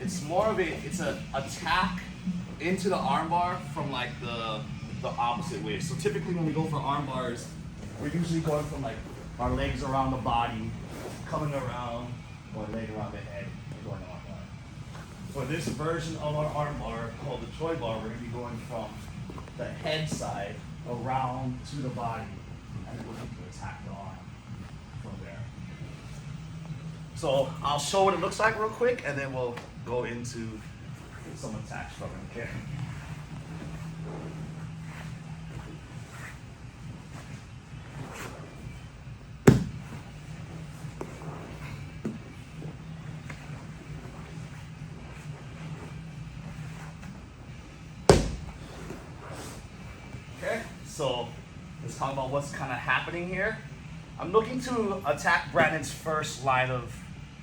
it's more of it's an attack into the armbar from like the opposite way. So typically when we go for arm bars, we're usually going from like our legs around the body, coming around, or leg around the head, and going arm bar. For this version of our arm bar, called the Choi bar, we're going to be going from the head side around to the body, and then we're going to attack the arm from there. So I'll show what it looks like real quick, and then we'll go into some attacks from it, okay? Okay, so let's talk about what's kind of happening here. I'm looking to attack Brandon's first line of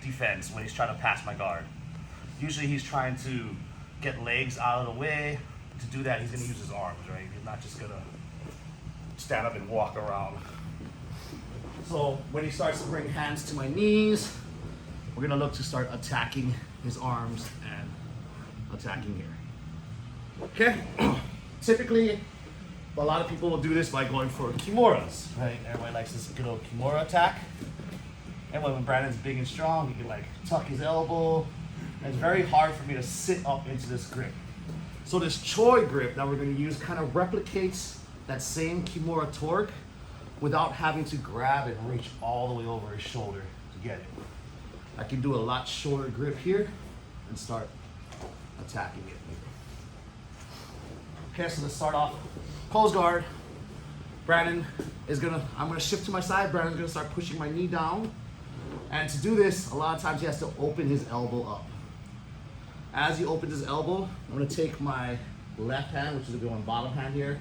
defense when he's trying to pass my guard. Usually he's trying to get legs out of the way. To do that, he's going to use his arms, right? He's not just going to stand up and walk around. So when he starts to bring hands to my knees, we're going to look to start attacking his arms and attacking here. Okay? Typically, a lot of people will do this by going for kimuras, right? Everybody likes this good old kimura attack. And when Brandon's big and strong, he can like tuck his elbow. And it's very hard for me to sit up into this grip. So this Choi grip that we're going to use kind of replicates that same kimura torque without having to grab and reach all the way over his shoulder to get it. I can do a lot shorter grip here and start attacking it. Okay, so let's start off. Close guard. Brandon is I'm gonna shift to my side. Brandon's gonna start pushing my knee down. And to do this, a lot of times he has to open his elbow up. As he opens his elbow, I'm gonna take my left hand, which is the bottom hand here.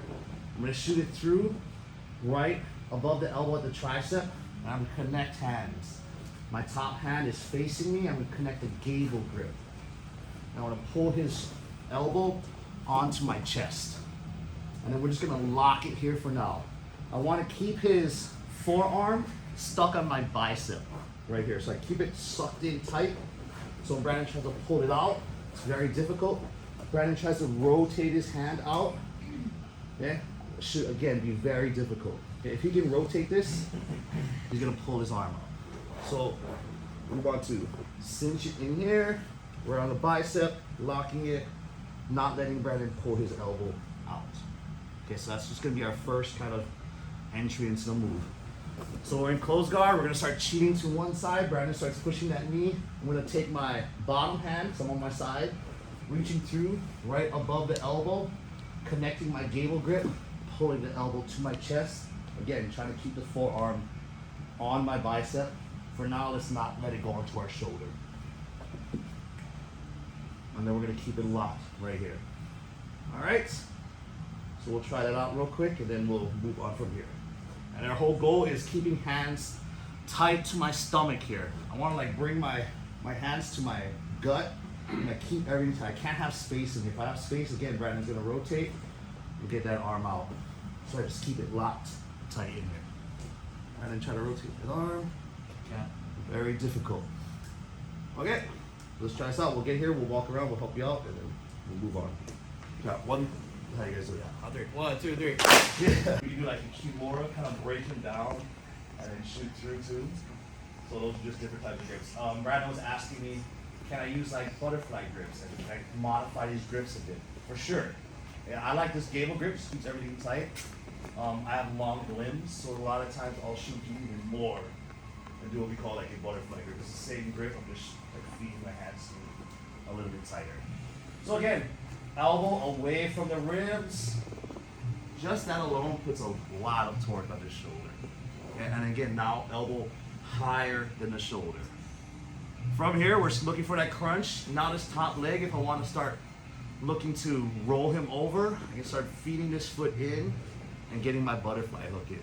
I'm gonna shoot it through right above the elbow at the tricep, and I'm gonna connect hands. My top hand is facing me. I'm gonna connect the gable grip. And I wanna pull his elbow onto my chest. And then we're just gonna lock it here for now. I wanna keep his forearm stuck on my bicep right here. So I keep it sucked in tight. So when Brandon tries to pull it out, it's very difficult. Brandon tries to rotate his hand out. Okay, it should again be very difficult. Okay, if he can rotate this, he's gonna pull his arm out. So we want to cinch it in here. We're on the bicep, locking it, not letting Brandon pull his elbow out. Okay, so that's just gonna be our first kind of entry into the move. So we're in close guard, we're gonna start cheating to one side. Brandon starts pushing that knee. I'm gonna take my bottom hand, because I'm on my side, reaching through right above the elbow, connecting my gable grip, pulling the elbow to my chest. Again, trying to keep the forearm on my bicep. For now, let's not let it go onto our shoulder. And then we're gonna keep it locked right here. All right, so we'll try that out real quick and then we'll move on from here. And our whole goal is keeping hands tight to my stomach here. I wanna like bring my hands to my gut and I keep everything tight. I can't have space in here. If I have space, again, Brandon's gonna rotate and get that arm out. So I just keep it locked tight in here. And then try to rotate his arm. Very difficult. Okay, let's try this out. We'll get here, we'll walk around, we'll help you out, and then we'll move on. Got one. How you guys do that? I'll do it. 1, 2, 3. Yeah. We can do like a kimura, kind of break him down and then shoot through too. So those are just different types of grips. Brandon was asking me, can I use like butterfly grips and can I modify these grips a bit? For sure. Yeah, I like this gable grip, just keeps everything tight. I have long limbs, so a lot of times I'll shoot even more and do what we call like a butterfly grip. It's the same grip, I'm just like feeding my hands a little bit tighter. So again, elbow away from the ribs. Just that alone puts a lot of torque on the shoulder. Okay? And again, now elbow higher than the shoulder. From here, we're looking for that crunch. Now this top leg, if I want to start looking to roll him over, I can start feeding this foot in and getting my butterfly hook in.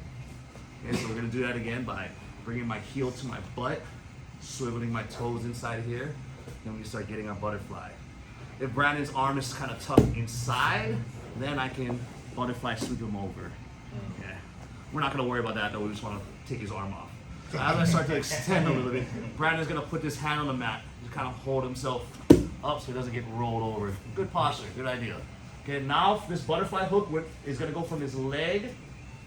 Okay, so we're gonna do that again by bringing my heel to my butt, swiveling my toes inside here, then we can start getting our butterfly. If Brandon's arm is kind of tucked inside, then I can butterfly sweep him over. Okay. We're not gonna worry about that though, we just wanna take his arm off. So as I start to extend a little bit, Brandon's gonna put this hand on the mat, just kind of hold himself up so he doesn't get rolled over. Good posture, good idea. Okay, now this butterfly hook is gonna go from his leg,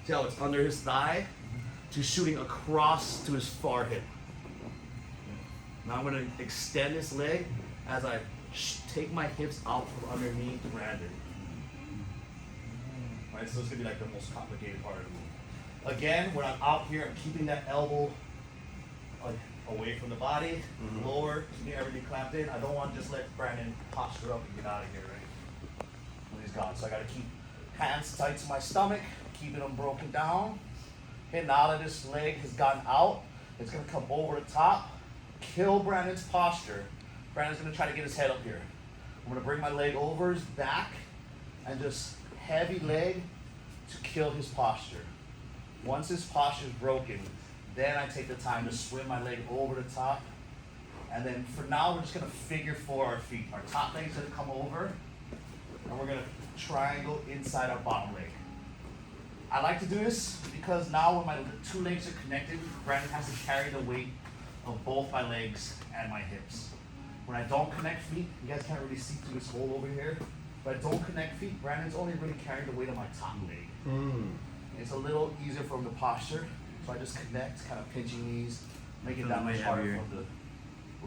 see how it's under his thigh, to shooting across to his far hip. Now I'm gonna extend this leg as I take my hips out from underneath Brandon. All right, so it's gonna be like the most complicated part of the move. Again, when I'm out here, I'm keeping that elbow away from the body, lower, keeping everything clamped in. I don't want to just let Brandon posture up and get out of here, right? When he's gone. So I gotta keep hands tight to my stomach, keeping them broken down. Okay, now that this leg has gotten out, it's gonna come over the top, kill Brandon's posture. Brandon's gonna try to get his head up here. I'm gonna bring my leg over his back and just heavy leg to kill his posture. Once his posture is broken, then I take the time to swim my leg over the top. And then for now, we're just gonna figure 4 our feet. Our top leg's gonna come over, and we're gonna triangle inside our bottom leg. I like to do this because now when my 2 legs are connected, Brandon has to carry the weight of both my legs and my hips. When I don't connect feet, you guys can't really see through this hole over here, but I don't connect feet, Brandon's only really carrying the weight of my top leg. It's a little easier for him to posture, so I just connect, kind of pinching knees, making that much harder for him to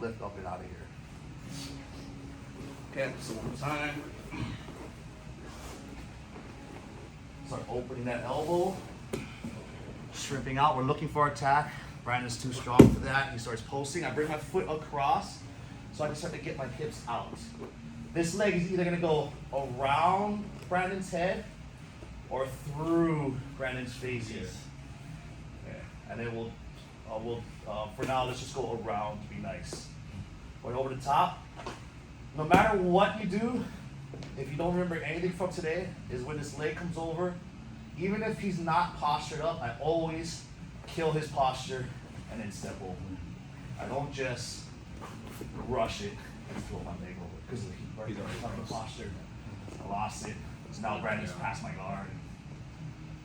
lift up and out of here. Okay, so one more time. Start opening that elbow, shrimping out. We're looking for attack. Brandon's too strong for that. He starts posting. I bring my foot across, so I can start to get my hips out. This leg is either gonna go around Brandon's head or through Brandon's face here. Okay. And then we'll for now, let's just go around to be nice. Going over the top. No matter what you do, if you don't remember anything from today, is when this leg comes over, even if he's not postured up, I always kill his posture and then step over. I don't just rush it and throw my leg over because he's already on the posture. I lost it. So now Brandon's past my guard.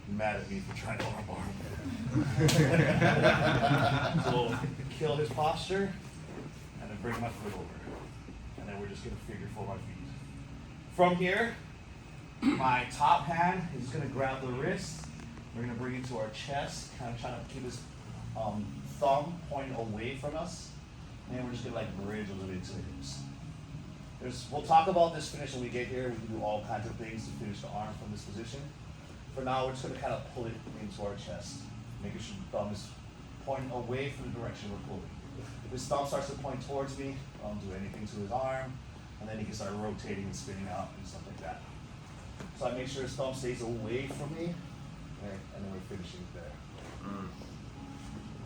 He's mad at me for trying to armbar him. So kill his posture and then bring my foot over. And then we're just gonna figure 4 our feet. From here, my top hand is gonna grab the wrist. We're gonna bring it to our chest, kind of trying to keep his thumb pointing away from us. And we're just gonna like bridge a little bit to the hips. We'll talk about this finish when we get here. We can do all kinds of things to finish the arm from this position. For now, we're just gonna kind of pull it into our chest, making sure the thumb is pointing away from the direction we're pulling. If his thumb starts to point towards me, I don't do anything to his arm, and then he can start rotating and spinning out and stuff like that. So I make sure his thumb stays away from me, okay, and then we're finishing there.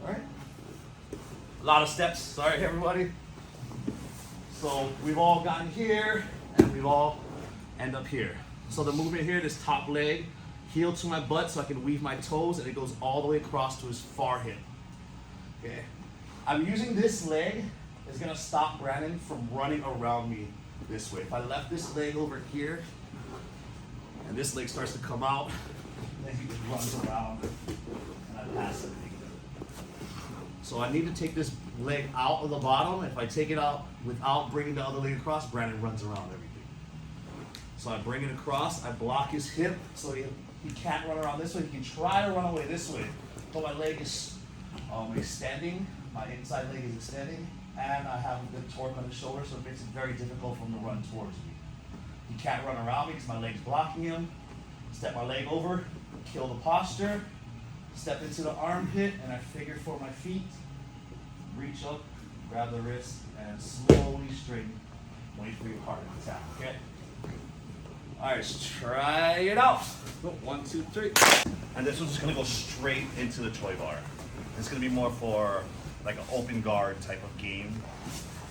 All right? A lot of steps, sorry everybody. So we've all gotten here, and we've all end up here. So the movement here, this top leg, heel to my butt so I can weave my toes, and it goes all the way across to his far hip. Okay? I'm using this leg, it's gonna stop Brandon from running around me this way. If I left this leg over here, and this leg starts to come out, then he just runs around, and I pass it. So I need to take this leg out of the bottom. If I take it out without bringing the other leg across, Brandon runs around everything. So I bring it across, I block his hip, so he can't run around this way. He can try to run away this way, but my leg is extending, my inside leg is extending, and I have a good torque on his shoulder, so it makes it very difficult for him to run towards me. He can't run around me because my leg's blocking him. Step my leg over, kill the posture, step into the armpit, and I figure 4 my feet, reach up, grab the wrist, and slowly straighten. Wait for your partner to tap, okay? All right, let's try it out. Go, 1, 2, 3. And this one's just gonna go straight into the Choi bar. It's gonna be more for like an open guard type of game,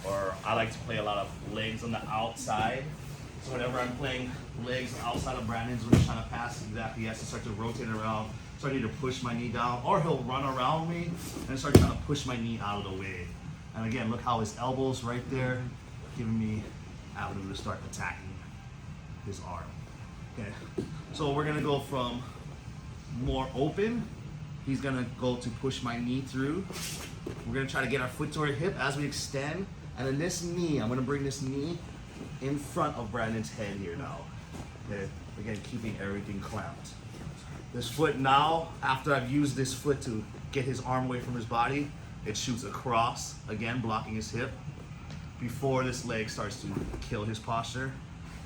or I like to play a lot of legs on the outside. So whenever I'm playing legs outside of Brandon's when he's trying to pass, exactly, he has to start to rotate around. So I need to push my knee down, or he'll run around me and start trying to push my knee out of the way. And again, look how his elbow's right there, giving me avenue to start attacking his arm. Okay, so we're gonna go from more open. He's gonna go to push my knee through. We're gonna try to get our foot to our hip as we extend. And then this knee, I'm gonna bring this knee in front of Brandon's head here now. Okay, again, keeping everything clamped. This foot now, after I've used this foot to get his arm away from his body, it shoots across, again blocking his hip, before this leg starts to kill his posture,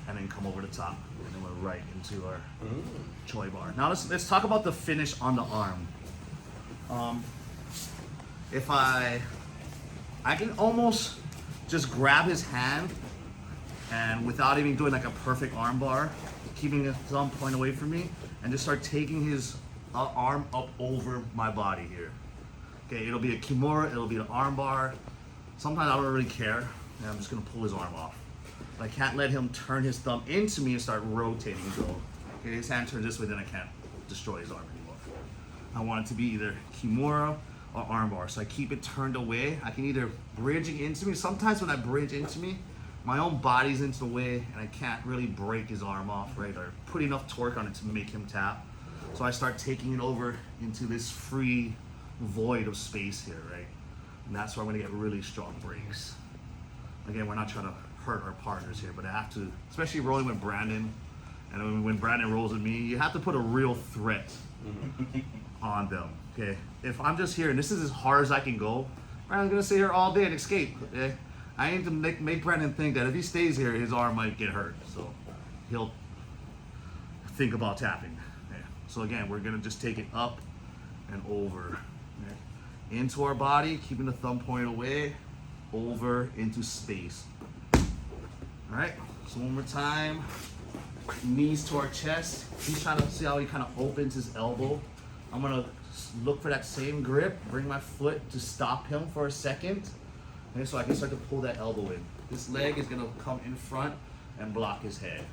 and then come over the top. And then we're right into our Choi bar. Now let's talk about the finish on the arm. If I can almost just grab his hand, and without even doing like a perfect arm bar, keeping his thumb point away from me, and just start taking his arm up over my body here. Okay, it'll be a kimura, it'll be an arm bar. Sometimes I don't really care, and I'm just gonna pull his arm off. But I can't let him turn his thumb into me and start rotating. So, okay, his hand turns this way, then I can't destroy his arm anymore. I want it to be either kimura or arm bar. So I keep it turned away. I can either bridging into me. Sometimes when I bridge into me, my own body's into the way and I can't really break his arm off, right? Or put enough torque on it to make him tap. So I start taking it over into this free void of space here, right? And that's where I'm gonna get really strong breaks. Again, we're not trying to hurt our partners here, but I have to, especially rolling with Brandon, and when Brandon rolls with me, you have to put a real threat on them, okay? If I'm just here and this is as hard as I can go, Brandon's gonna stay here all day and escape, okay? I need to make Brandon think that if he stays here, his arm might get hurt, so he'll think about tapping. Okay? So again, we're gonna just take it up and over, okay? Into our body, keeping the thumb point away, over into space. All right, so one more time. Knees to our chest. He's trying to see how he kind of opens his elbow. I'm gonna look for that same grip, bring my foot to stop him for a second. Okay, so I can start to pull that elbow in. This leg is gonna come in front and block his head.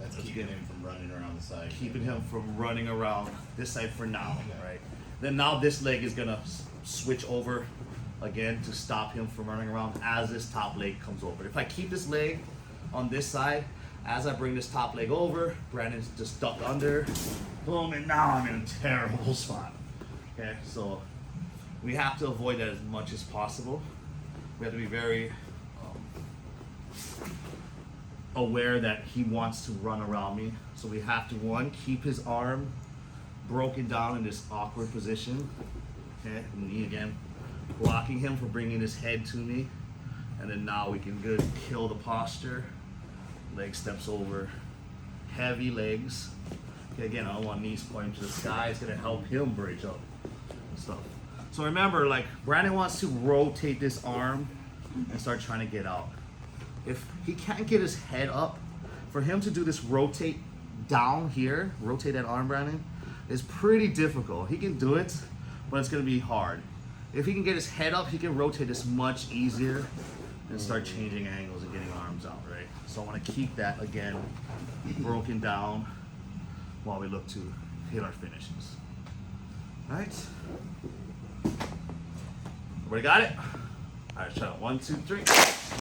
That's keeping him from running around the side. Keeping him from running around this side for now, right? Then now this leg is gonna switch over again to stop him from running around as this top leg comes over. If I keep this leg on this side, as I bring this top leg over, Brandon's just ducked under, boom, and now I'm in a terrible spot. Okay, so we have to avoid that as much as possible. We have to be very aware that he wants to run around me. So we have to, one, keep his arm broken down in this awkward position. Okay, knee again, blocking him for bringing his head to me. And then now we can good kill the posture. Leg steps over, heavy legs. Okay, again, I don't want knees pointing to the sky. It's gonna help him bridge up and stuff. So remember, like, Brandon wants to rotate this arm and start trying to get out. If he can't get his head up, for him to do this rotate down here, rotate that arm, Brandon, is pretty difficult. He can do it, but it's gonna be hard. If he can get his head up, he can rotate this much easier and start changing angles and getting arms out, right? So I wanna keep that, again, broken down while we look to hit our finishes. All right? Everybody got it? All right, shut up. 1, 2, 3.